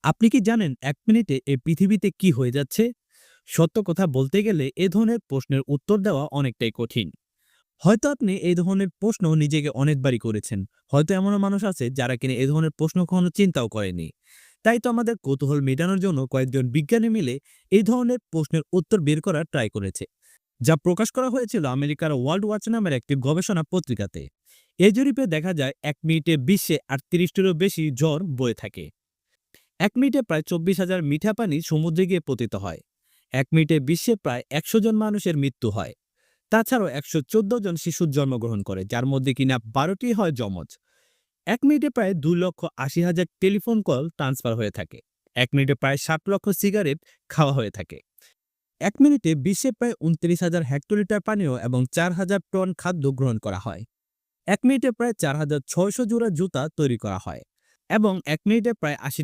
আপনি কি জানেন ১ মিনিটে এই পৃথিবীতে কি হয়ে যাচ্ছে? সত্য কথা বলতে গেলে এ ধরনের প্রশ্নের উত্তর দেওয়া অনেকটাই কঠিন। হয়তো আপনি এই ধরনের প্রশ্ন নিজেকে অনেকবারই করেছেন। হয়তো এমনও মানুষ আছে যারা কিনা এ ধরনের প্রশ্ন কখনো চিন্তাও করেনি। তাই তো আমাদের কৌতূহল মেটানোর জন্য কয়েকজন বিজ্ঞানী মিলে এই ধরনের প্রশ্নের উত্তর বের করার ট্রাই করেছে। যা প্রকাশ করা হয়েছিল আমেরিকার ওয়ার্ল্ড ওয়াচ নামের একটি গবেষণা পত্রিকাতে। এই জরিপে দেখা যায় ১ মিনিটে বিশ্বে ৩৮টিরও বেশি ঝড় বয়ে থাকে। ১ মিনিটে প্রায় ২৪,০০০ মিঠা পানি সমুদ্রে গিয়ে পতিত হয়। ১ মিনিটে বিশ্বে প্রায় ১০০ জন মানুষের মৃত্যু হয়। তাছাড়াও ১১৪ জন শিশু জন্মগ্রহণ করে, যার মধ্যে কিনা ১২টি হয় যমজ। ১ মিনিটে প্রায় ২,৮০,০০০ টেলিফোন কল ট্রান্সফার হয়ে থাকে। ১ মিনিটে প্রায় ৭ লক্ষ সিগারেট খাওয়া হয়ে থাকে। ১ মিনিটে বিশ্বে প্রায় ২৯,০০০ হেক্টোলিটার পানীয় এবং ৪,০০০ টন খাদ্য গ্রহণ করা হয়। ১ মিনিটে প্রায় ৪,৬০০ জোড়া জুতা তৈরি করা হয় এবং ১ মিনিটে প্রায় ৮০টি